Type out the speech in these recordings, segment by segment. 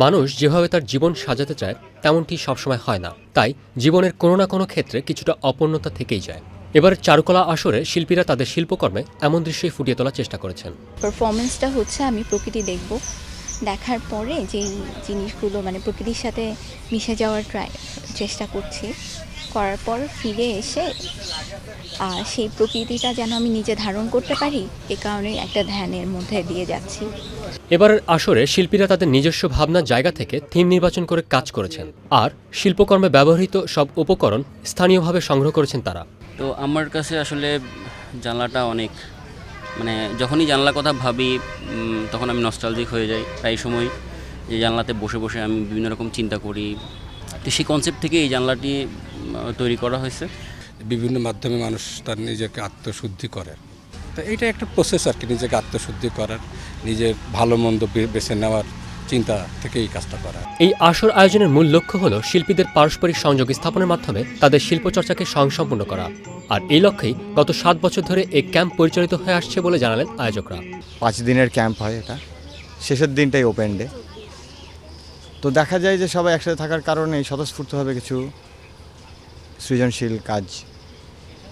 মানুষ যেভাবে তার জীবন সাজাতে চায় তেমনটি সবসময় হয় না, তাই জীবনের কোনো না কোনো ক্ষেত্রে কিছুটা অপূর্ণতা থেকেই যায়। এবার চারুকলা আসরে শিল্পীরা তাদের শিল্পকর্মে এমন দৃশ্যই ফুটিয়ে তোলার চেষ্টা করেছেন। পারফরমেন্সটা হচ্ছে আমি প্রকৃতি দেখব, দেখার পরে যেই জিনিসগুলো মানে প্রকৃতির সাথে মিশে যাওয়ার চেষ্টা করছি, করার পর ফিরে এসে সেই প্রকৃতিটা যেন আমি নিজে ধারণ করতে পারি, এ কারণে একটা ধ্যানের মধ্যে দিয়ে যাচ্ছি। এবারের আসরে শিল্পীরা তাদের নিজস্ব ভাবনার জায়গা থেকে থিম নির্বাচন করে কাজ করেছেন, আর শিল্পকর্মে ব্যবহৃত সব উপকরণ স্থানীয়ভাবে সংগ্রহ করেছেন তারা। তো আমার কাছে আসলে জানলাটা অনেক মানে যখনই জানলার কথা ভাবি তখন আমি নস্টালজিক হয়ে যাই প্রায় সময়, যে জানলাতে বসে বসে আমি বিভিন্ন রকম চিন্তা করি। তো সেই কনসেপ্ট থেকে এই জানলাটি তৈরি করা হয়েছে। বিভিন্ন মাধ্যমে মানুষ তার নিজেকে আত্মশুদ্ধি করে, তো এইটা একটা প্রসেস আর কি, নিজেকে আত্মশুদ্ধি করার, নিজের ভালো মন্দ বেছে নেওয়ার চিন্তা থেকে এই কাজটা করা। এই আসর আয়োজনের মূল লক্ষ্য হল শিল্পীদের পারস্পরিক সংযোগ স্থাপনের মাধ্যমে তাদের শিল্পচর্চাকে স্বয়ংসম্পূর্ণ করা, আর এই লক্ষ্যেই গত 7 বছর ধরে এই ক্যাম্প পরিচালিত হয়ে আসছে বলে জানালেন আয়োজকরা। 5 দিনের ক্যাম্প হয়, এটা শেষের দিনটাই ওপেন ডে। তো দেখা যায় যে সবাই একসাথে থাকার কারণে স্বতঃস্ফূর্তভাবে কিছু সৃজনশীল কাজ,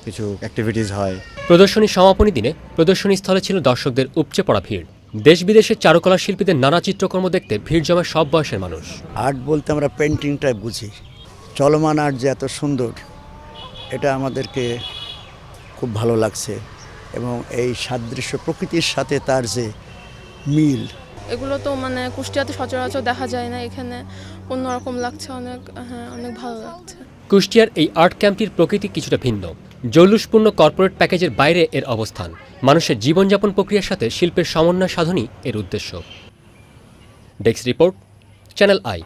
কিছু অ্যাক্টিভিটিস হয়। প্রদর্শনী সমাপনী দিনে প্রদর্শনী স্থলে ছিল দর্শকদের উপচে পড়া ভিড়। দেশ বিদেশের চারুকলা শিল্পীদের নানা চিত্রকর্ম দেখতে ভিড় জমায় সব বয়সের মানুষ। আর্ট বলতে আমরা পেন্টিংটাই বুঝি, চলমান আর্ট যে এত সুন্দর, এটা আমাদেরকে খুব ভালো লাগছে, এবং এই সাদৃশ্য প্রকৃতির সাথে তার যে মিল, এগুলো তো মানে কুষ্টিয়াতে সচরাচর দেখা যায় না, এখানে অন্যরকম লাগছে, অনেক ভালো লাগছে। কুষ্টিয়ার এই আর্ট ক্যাম্পটির প্রকৃতি কিছুটা ভিন্ন, জৌলুসপূর্ণ কর্পোরেট প্যাকেজের বাইরে এর অবস্থান। মানুষের জীবনযাপন প্রক্রিয়ার সাথে শিল্পের সমন্বয় সাধনই এর উদ্দেশ্য। Desk report, channel I.